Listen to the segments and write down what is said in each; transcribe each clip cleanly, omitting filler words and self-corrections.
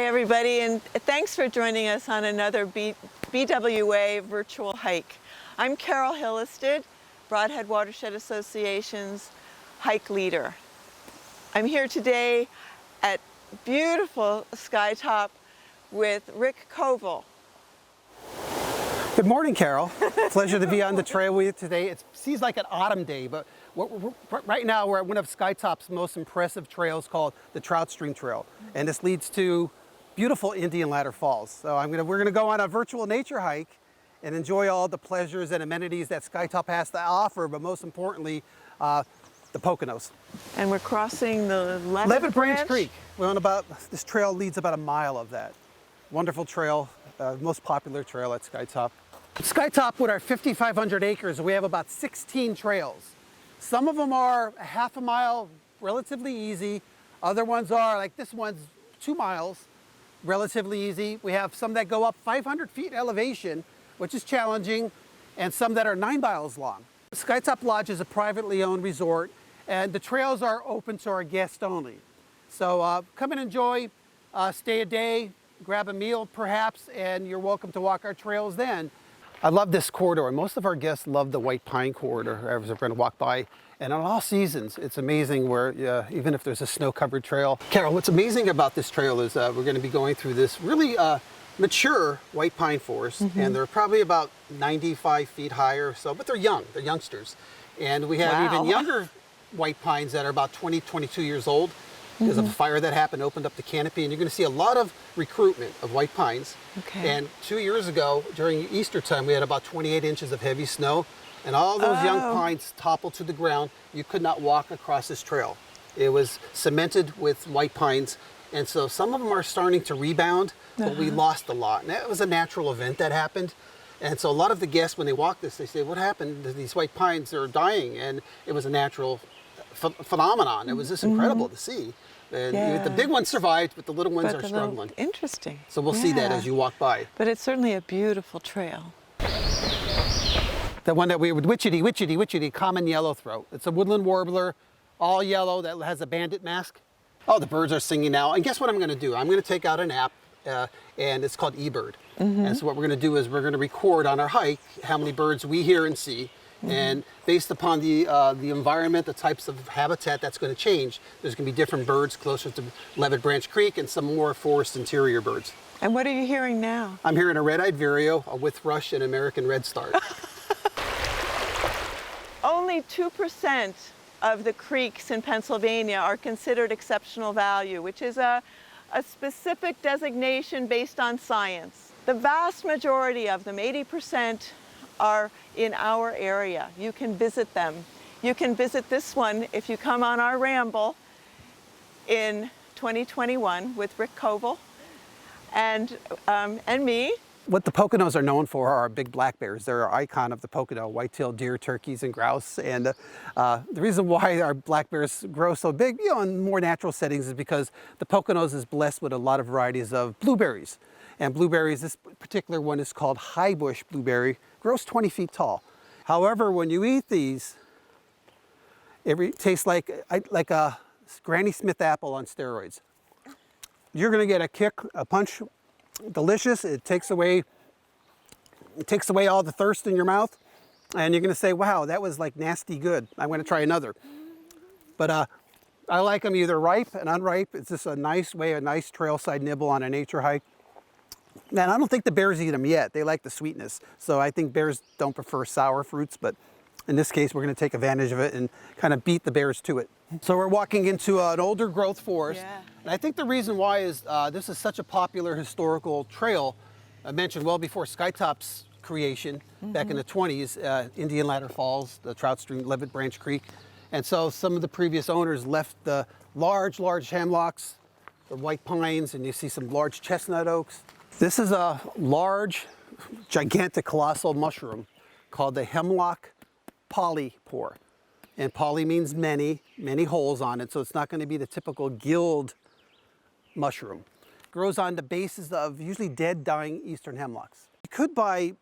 everybody, and thanks for joining us on another BWA virtual hike. I'm Carol Hillestad, Brodhead Watershed Association's hike leader. I'm here today at beautiful Skytop with Rick Koval. Good morning, Carol. Pleasure to be on the trail with you today. It seems like an autumn day, but right now we're at one of Skytop's most impressive trails called the Trout Stream Trail, and this leads to beautiful Indian Ladder Falls. So we're gonna go on a virtual nature hike and enjoy all the pleasures and amenities that Skytop has to offer, but most importantly, the Poconos. And we're crossing the Levitt Branch Creek. This trail leads about a mile of that. Wonderful trail, most popular trail at Skytop. Skytop, with our 5,500 acres, we have about 16 trails. Some of them are a half a mile, relatively easy. Other ones are, like this one's 2 miles, relatively easy. We have some that go up 500 feet elevation, which is challenging, and some that are 9 miles long. Skytop Lodge is a privately owned resort, and the trails are open to our guests only. So come and enjoy, stay a day, grab a meal perhaps, and you're welcome to walk our trails then. I love this corridor. Most of our guests love the White Pine corridor as we're going to walk by. And on all seasons, it's amazing where even if there's a snow-covered trail. Carol, what's amazing about this trail is we're going to be going through this really mature white pine forest, and they're probably about 95 feet high or so, but they're young, they're youngsters. And we have even younger white pines that are about 20, 22 years old. Because of a fire that happened, opened up the canopy, and you're going to see a lot of recruitment of white pines. Okay. And 2 years ago, during Easter time, we had about 28 inches of heavy snow, and all those young pines toppled to the ground. You could not walk across this trail. It was cemented with white pines, and so some of them are starting to rebound, but we lost a lot. And that was a natural event that happened. And so a lot of the guests, when they walk this, they say, what happened to these white pines? They're dying. And it was a natural phenomenon. It was just incredible to see. And the big ones survived, but the little ones are struggling. Interesting. So we'll see that as you walk by. But it's certainly a beautiful trail. The one that we would, witchetty, common yellowthroat. It's a woodland warbler, all yellow, that has a bandit mask. Oh, the birds are singing now. And guess what I'm going to do? I'm going to take out an app, and it's called eBird. And so what we're going to do is we're going to record on our hike how many birds we hear and see. And based upon the environment, the types of habitat that's going to change, there's going to be different birds closer to Levitt Branch Creek and some more forest interior birds. And what are you hearing now? I'm hearing a red-eyed vireo, a withrush, and American redstart. Only 2% of the creeks in Pennsylvania are considered exceptional value, which is a specific designation based on science. The vast majority of them, 80%, are in our area. You can visit them. You can visit this one if you come on our Ramble in 2021 with Rick Koval and me. What the Poconos are known for are big black bears. They're our icon of the Pocono, white-tailed deer, turkeys, and grouse. And the reason why our black bears grow so big, in more natural settings, is because the Poconos is blessed with a lot of varieties of blueberries. And blueberries, this particular one is called high bush blueberry, grows 20 feet tall. However, when you eat these, it tastes like a Granny Smith apple on steroids. You're gonna get a kick, a punch, delicious. It takes away all the thirst in your mouth, and you're gonna say, wow, that was like nasty good. I'm gonna try another. But I like them either ripe and unripe. It's just a nice way, a nice trailside nibble on a nature hike. And I don't think the bears eat them yet. They like the sweetness. So I think bears don't prefer sour fruits, but in this case, we're going to take advantage of it and kind of beat the bears to it. So we're walking into an older growth forest. And I think the reason why is this is such a popular historical trail. I mentioned well before Skytop's creation back in the 20s, Indian Ladder Falls, the Trout Stream, Levitt Branch Creek. And so some of the previous owners left the large hemlocks, the white pines, and you see some large chestnut oaks. This is a large, gigantic, colossal mushroom called the hemlock polypore. And poly means many holes on it, so it's not going to be the typical gilled mushroom. It grows on the bases of usually dead, dying eastern hemlocks. You could buy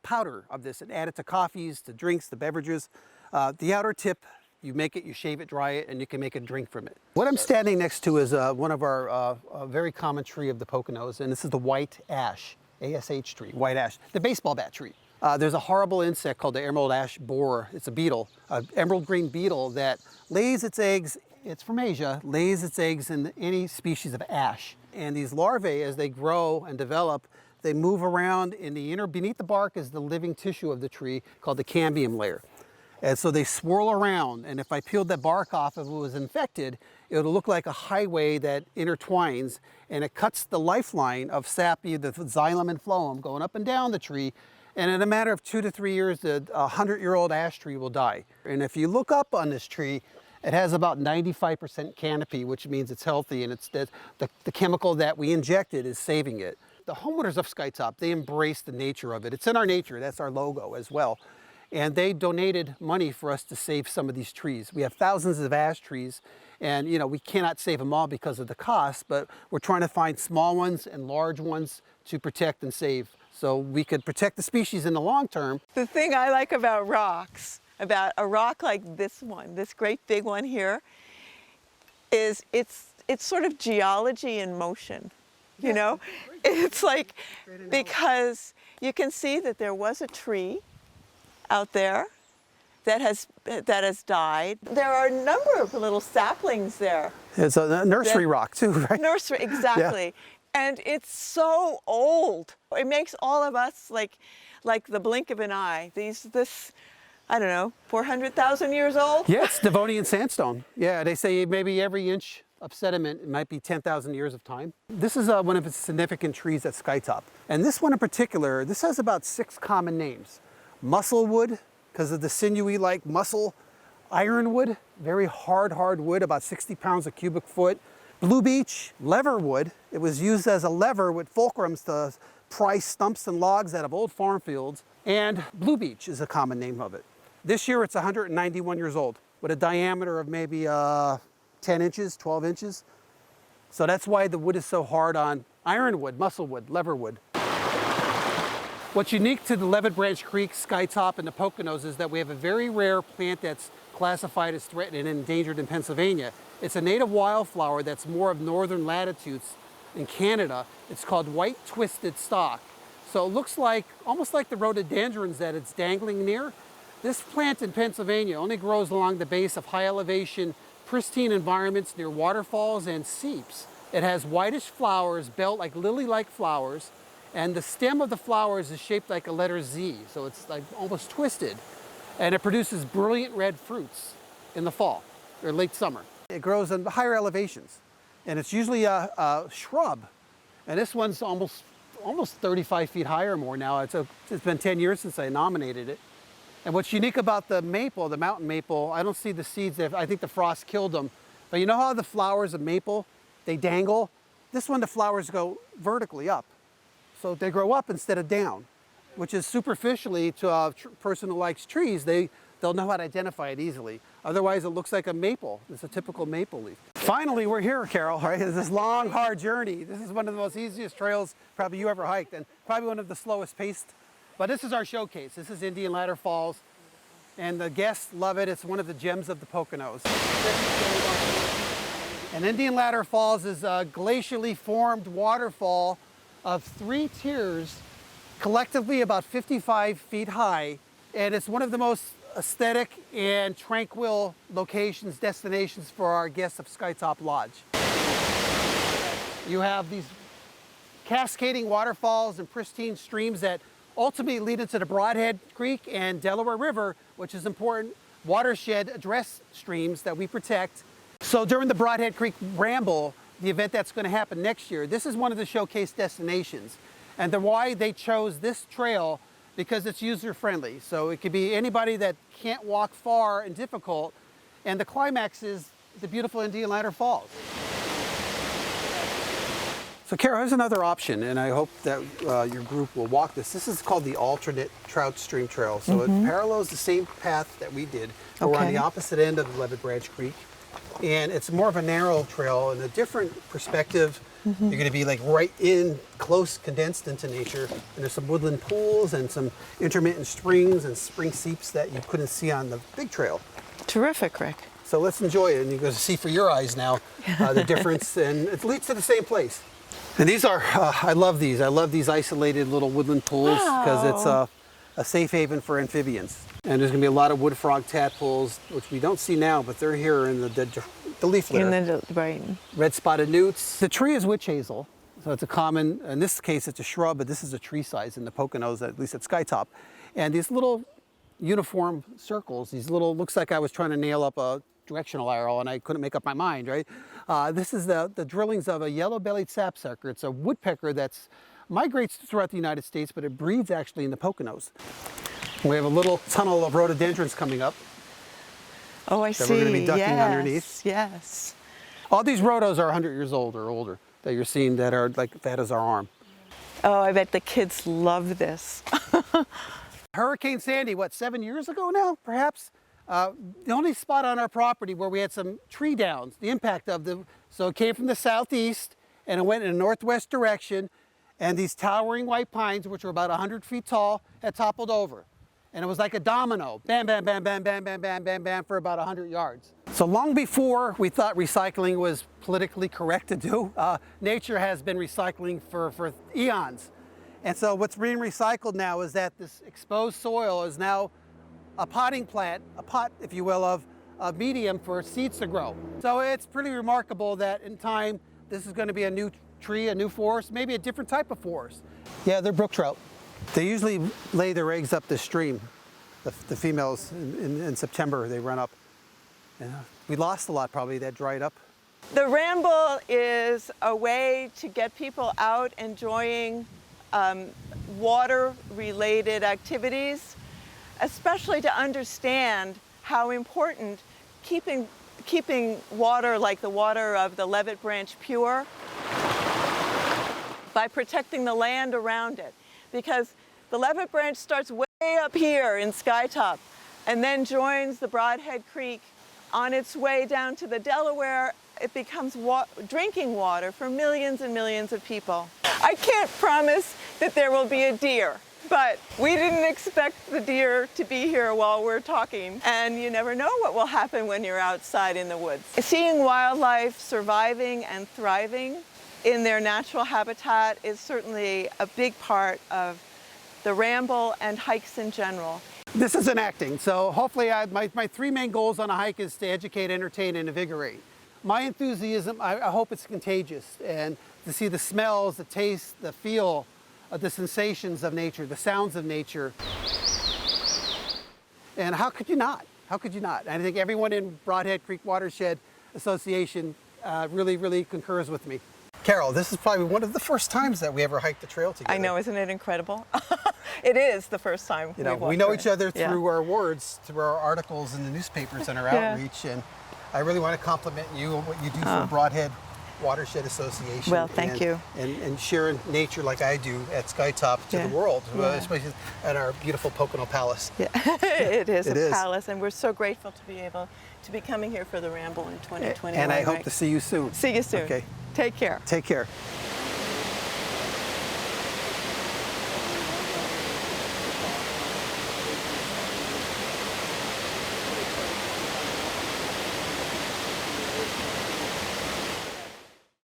powder of this and add it to coffees, to drinks, to beverages. The outer tip You make it, you shave it, dry it, and you can make a drink from it. What I'm standing next to is one of our very common tree of the Poconos, and this is the white ash, ASH tree, white ash, the baseball bat tree. There's a horrible insect called the emerald ash borer. It's a beetle, an emerald green beetle that lays its eggs, it's from Asia, lays its eggs in any species of ash. And these larvae, as they grow and develop, they move around in the beneath the bark is the living tissue of the tree called the cambium layer. And so they swirl around, and if I peeled that bark off, if it was infected, it'll look like a highway that intertwines, and it cuts the lifeline of sap, the xylem and phloem, going up and down the tree, and in a matter of 2 to 3 years, the 100-year-old ash tree will die. And if you look up on this tree, it has about 95% canopy, which means it's healthy, and it's the chemical that we injected is saving it. The homeowners of Skytop, they embrace the nature of it. It's in our nature, that's our logo as well. And they donated money for us to save some of these trees. We have thousands of ash trees, and we cannot save them all because of the cost, but we're trying to find small ones and large ones to protect and save so we could protect the species in the long term. The thing I like about rocks, about a rock like this one, this great big one here, is it's sort of geology in motion, you know? It's like, because you can see that there was a tree out there that has died. There are a number of little saplings there. It's a nursery rock too, right? Nursery, exactly. Yeah. And it's so old. It makes all of us like the blink of an eye. This, I don't know, 400,000 years old? Yeah, it's Devonian sandstone. Yeah, they say maybe every inch of sediment might be 10,000 years of time. This is one of the significant trees at Skytop. And this one in particular, this has about 6 common names. Musclewood, because of the sinewy-like muscle. Ironwood, very hard wood, about 60 pounds a cubic foot. Blue beech, leverwood. It was used as a lever with fulcrums to pry stumps and logs out of old farm fields. And blue beech is a common name of it. This year it's 191 years old with a diameter of maybe 10 inches, 12 inches. So that's why the wood is so hard on ironwood, musclewood, leverwood. What's unique to the Levitt Branch Creek, Skytop, and the Poconos is that we have a very rare plant that's classified as threatened and endangered in Pennsylvania. It's a native wildflower that's more of northern latitudes in Canada. It's called white twisted stalk. So it looks like, almost like the rhododendrons that it's dangling near. This plant in Pennsylvania only grows along the base of high elevation, pristine environments near waterfalls and seeps. It has whitish flowers, built like lily-like flowers, and the stem of the flowers is shaped like a letter Z, so it's like almost twisted. And it produces brilliant red fruits in the fall or late summer. It grows in higher elevations, and it's usually a shrub. And this one's almost 35 feet high or more now. It's been 10 years since I nominated it. And what's unique about the maple, the mountain maple, I don't see the seeds. I think the frost killed them. But you know how the flowers of maple, they dangle? This one, the flowers go vertically up. So they grow up instead of down, which is superficially to a person who likes trees, they'll know how to identify it easily. Otherwise, it looks like a maple. It's a typical maple leaf. Finally, we're here, Carol, right? It's this long, hard journey. This is one of the most easiest trails probably you ever hiked, and probably one of the slowest paced. But this is our showcase. This is Indian Ladder Falls, and the guests love it. It's one of the gems of the Poconos. And Indian Ladder Falls is a glacially formed waterfall of 3 tiers, collectively about 55 feet high. And it's one of the most aesthetic and tranquil locations, destinations for our guests of Skytop Lodge. You have these cascading waterfalls and pristine streams that ultimately lead into the Brodhead Creek and Delaware River, which is important watershed address streams that we protect. So during the Brodhead Creek Ramble, the event that's going to happen next year, this is one of the showcase destinations. And why they chose this trail, because it's user-friendly. So it could be anybody that can't walk far and difficult. And the climax is the beautiful Indian Ladder Falls. So Carol, here's another option, and I hope that your group will walk this. This is called the alternate trout stream trail. So it parallels the same path that we did. But we're on the opposite end of the Levitt Branch Creek. And it's more of a narrow trail and a different perspective. You're going to be like right in, close, condensed into nature. And there's some woodland pools and some intermittent springs and spring seeps that you couldn't see on the big trail. Terrific, Rick. So let's enjoy it, and you're going to see for your eyes now the difference, and it leads to the same place. And these are, I love these. I love these isolated little woodland pools because it's a safe haven for amphibians. And there's going to be a lot of wood frog tadpoles, which we don't see now, but they're here in the leaf litter. Right. Red spotted newts. The tree is witch hazel, so it's a common, in this case it's a shrub, but this is a tree size in the Poconos, at least at Skytop. And these little uniform circles, these little, looks like I was trying to nail up a directional arrow and I couldn't make up my mind, right? This is the drillings of a yellow-bellied sapsucker. It's a woodpecker that's migrates throughout the United States, but it breeds actually in the Poconos. We have a little tunnel of rhododendrons coming up. Oh, I see. That we're going to be ducking underneath. Yes. All these rhodos are 100 years old or older that you're seeing that are like fat as our arm. Oh, I bet the kids love this. Hurricane Sandy, what, 7 years ago now, perhaps? The only spot on our property where we had some tree downs, the impact of the, so it came from the southeast and it went in a northwest direction, and these towering white pines, which were about 100 feet tall, had toppled over. And it was like a domino, bam, bam, bam, bam, bam, bam, bam, bam, bam, for about 100 yards. So long before we thought recycling was politically correct to do, nature has been recycling for eons. And so what's being recycled now is that this exposed soil is now a potting plant, a pot, if you will, of a medium for seeds to grow. So it's pretty remarkable that in time, this is going to be a new tree, a new forest, maybe a different type of forest. Yeah, they're brook trout. They usually lay their eggs up the stream. The females in September, they run up. We lost a lot probably, that dried up. The Ramble is a way to get people out enjoying water-related activities, especially to understand how important keeping water like the water of the Levitt Branch pure by protecting the land around it. Because the Levitt Branch starts way up here in Skytop and then joins the Brodhead Creek on its way down to the Delaware. It becomes drinking water for millions and millions of people. I can't promise that there will be a deer, but we didn't expect the deer to be here while we're talking. And you never know what will happen when you're outside in the woods. Seeing wildlife surviving and thriving in their natural habitat is certainly a big part of the Ramble and hikes in general. This is enacting, so hopefully my three main goals on a hike is to educate, entertain, and invigorate. My enthusiasm, I hope it's contagious, and to see the smells, the taste, the feel, the sensations of nature, the sounds of nature. And how could you not? How could you not? I think everyone in Brodhead Creek Watershed Association really concurs with me. Carol, this is probably one of the first times that we ever hiked the trail together. I know, isn't it incredible? It is the first time. We know each other through our words, through our articles in the newspapers and our outreach, and I really want to compliment you on what you do for Brodhead Watershed Association. Well, thank you. And sharing nature like I do at Skytop to the world, especially at our beautiful Pocono Palace. Yeah. It is a palace, and we're so grateful to be able to be coming here for the Ramble in 2020. And I hope to see you soon. See you soon. Okay. Take care. Take care.